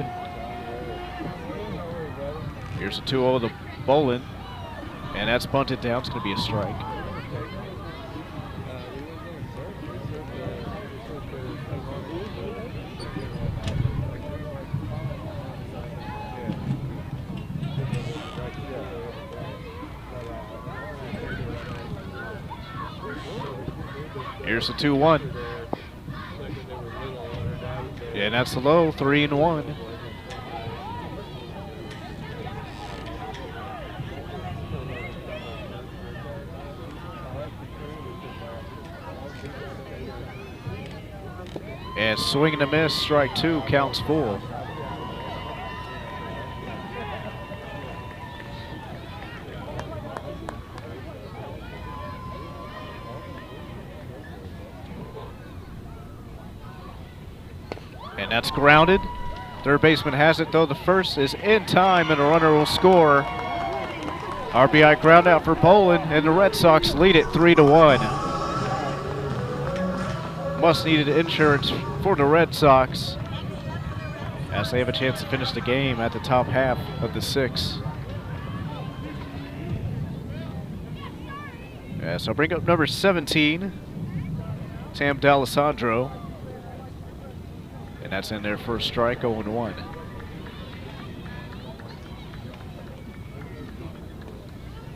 Here's a 2-0 to Bolin. And that's bunted down, it's going to be a strike. Here's the 2-1. And that's the low, 3-1. And swing and a miss, strike two, counts full. And that's grounded. Third baseman has it, though. The first is in time, and a runner will score. RBI ground out for Poland, and the Red Sox lead it 3-1. Much needed insurance for the Red Sox as they have a chance to finish the game at the top half of the sixth. So bring up number 17, Sam D'Alessandro. And that's in their first strike, 0-1.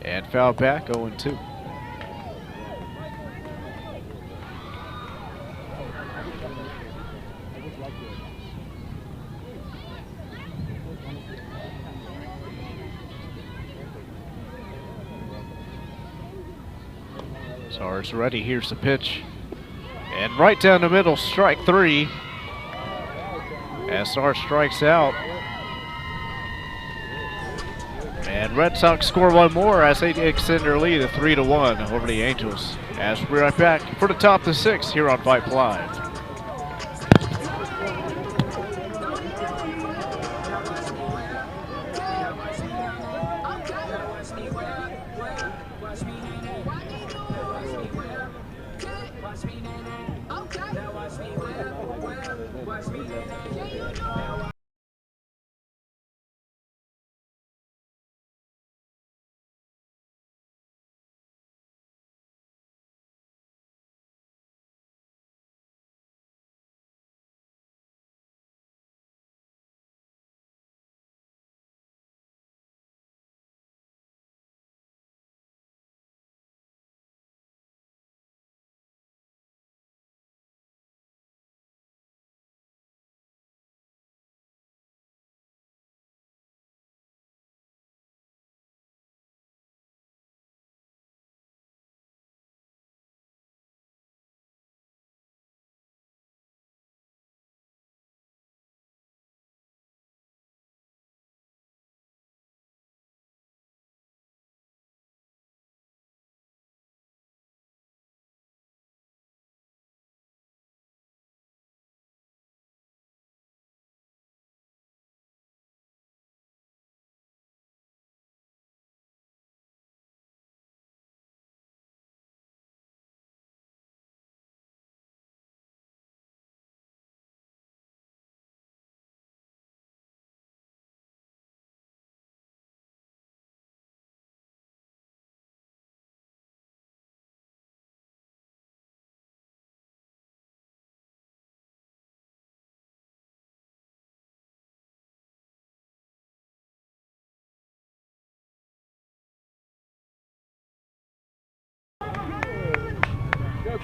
And foul back, 0-2. Sars ready, here's the pitch. And right down the middle, strike 3. As Sars strikes out. And Red Sox score one more as they extend their lead of 3-1 over the Angels. As we're right back for the top of the sixth here on Vype Live.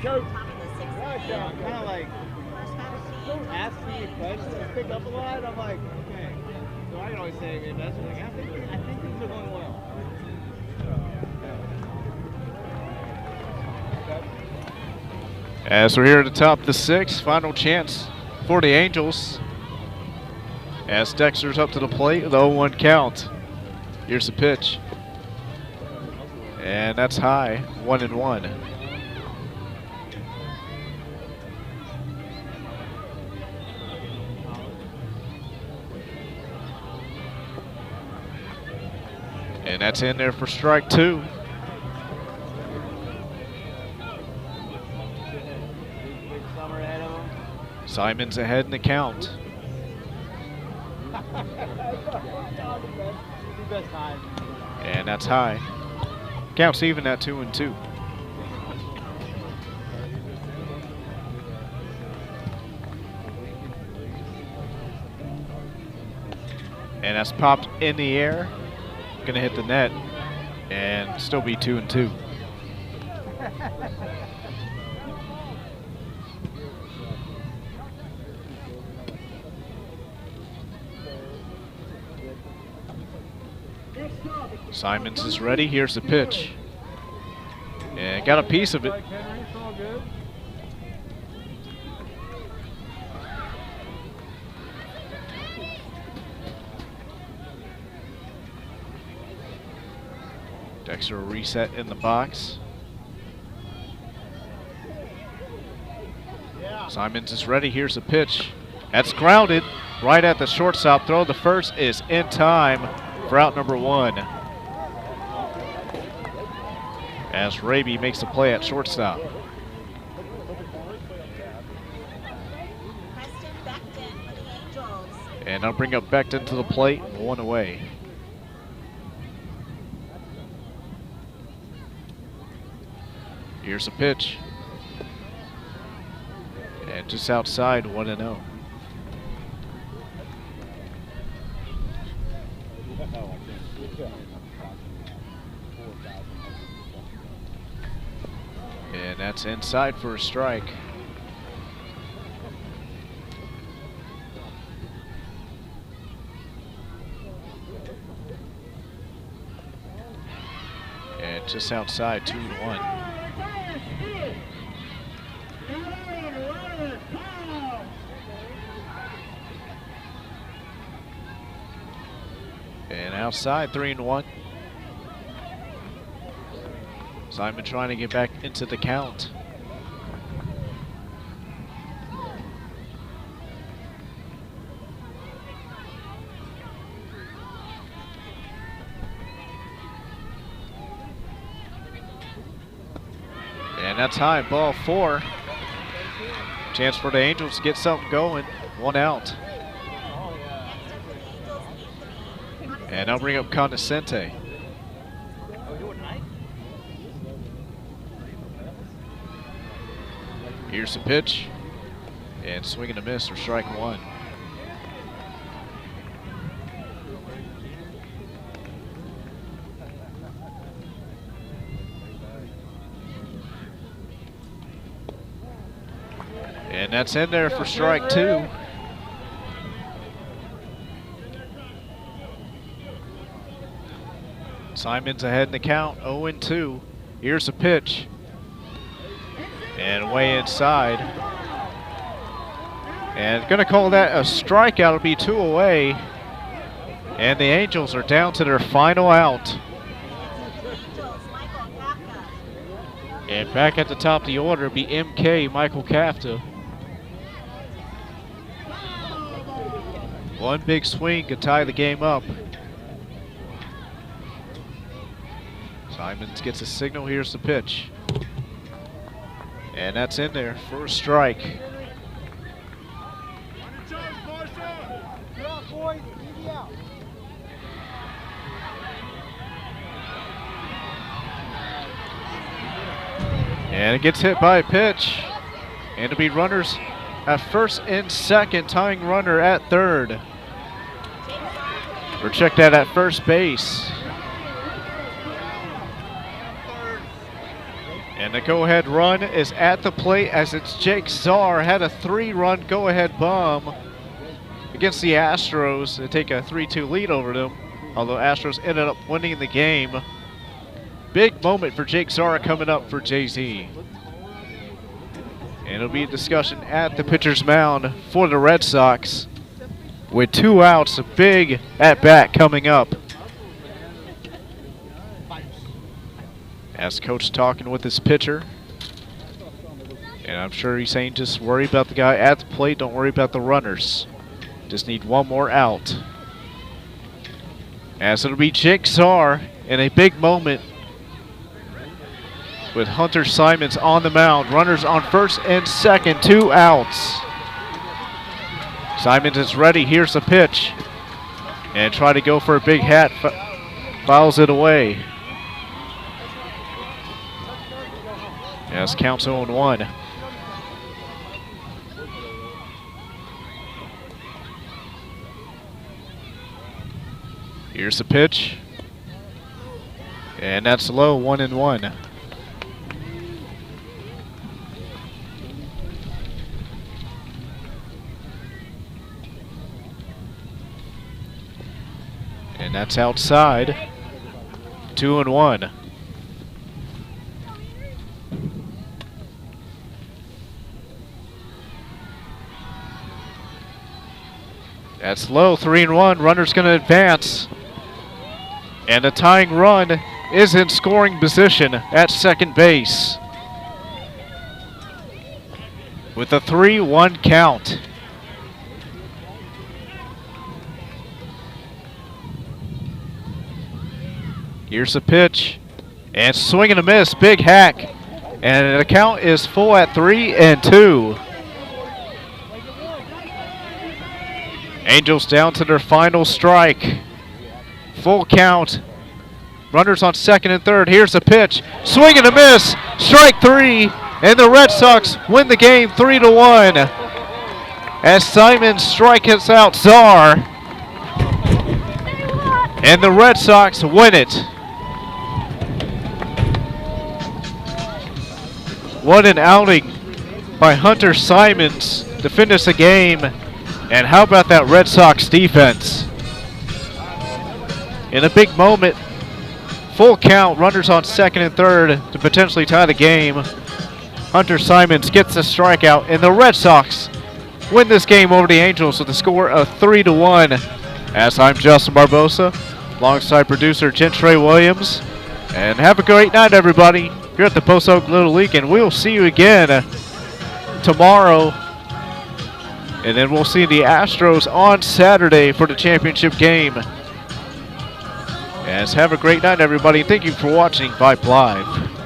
Coach, kind of like ask me questions, pick up a lot. I'm like, okay. So I can always say, man, that's like, I think things are going well. As we're here at the top of the sixth, final chance for the Angels. As Dexter's up to the plate with the 0-1 count. Here's the pitch. And that's high, 1-1. And that's in there for strike 2. Simon's ahead in the count. And that's high. Counts even at 2-2. And that's popped in the air. Gonna hit the net and still be 2-2. Simons is ready. Here's the pitch. And got a piece of it. Dexter reset in the box. Simons is ready. Here's the pitch. That's grounded. right at the shortstop throw. The first is in time for out number 1. As Raby makes the play at shortstop. Preston Beckton for the Angels. And I'll bring up Beckton to the plate, 1 away. Here's a pitch. And just outside, 1-0. And that's inside for a strike. And just outside, 2-1. And outside, 3-1. Simon trying to get back into the count. And that's high, ball 4. Chance for the Angels to get something going. 1 out. And I'll bring up Condescente. Here's the pitch. And swing and a miss for strike 1. And that's in there for strike 2. Simon's ahead in the count, 0-2. Here's a pitch. And way inside. And gonna call that a strikeout. It'll be 2 away. And the Angels are down to their final out. And back at the top of the order will be MK, Michael Kafta. One big swing could tie the game up. Simons gets a signal. Here's the pitch. And that's in there for a strike. And it gets hit by a pitch. And it'll be runners at first and second, tying runner at third. Or check that at first base. And the go-ahead run is at the plate as it's Jake Czar. Had a 3-run go-ahead bomb against the Astros to take a 3-2 lead over them. Although Astros ended up winning the game. Big moment for Jake Czar coming up for Jay-Z. And it'll be a discussion at the pitcher's mound for the Red Sox. With 2 outs, a big at-bat coming up. As coach talking with his pitcher. And I'm sure he's saying just worry about the guy at the plate, don't worry about the runners. Just need 1 more out. As it'll be Jake Czar in a big moment with Hunter Simons on the mound. Runners on first and second, 2 outs. Simons is ready, here's the pitch. And try to go for a big hat, fouls it away. As counts 0-1. Here's the pitch. And that's low, 1-1. And that's outside, 2-1. That's low, 3-1. Runner's going to advance. And the tying run is in scoring position at second base. With a 3-1 count. Here's the pitch. And swing and a miss. Big hack. And the count is full at 3-2. Angels down to their final strike. Full count. Runners on second and third. Here's the pitch. Swing and a miss. Strike 3. And the Red Sox win the game 3-1. As Simon strikes out Czar. And the Red Sox win it. What an outing by Hunter Simons to finish the game. And how about that Red Sox defense? In a big moment, full count, runners on second and third to potentially tie the game. Hunter Simons gets the strikeout, and the Red Sox win this game over the Angels with a score of 3-1. As I'm Justin Barbosa, alongside producer Gentry Williams. And have a great night, everybody, here at the Post Oak Little League, and we'll see you again tomorrow. And then we'll see the Astros on Saturday for the championship game. Yes, have a great night, everybody. Thank you for watching Vype Live.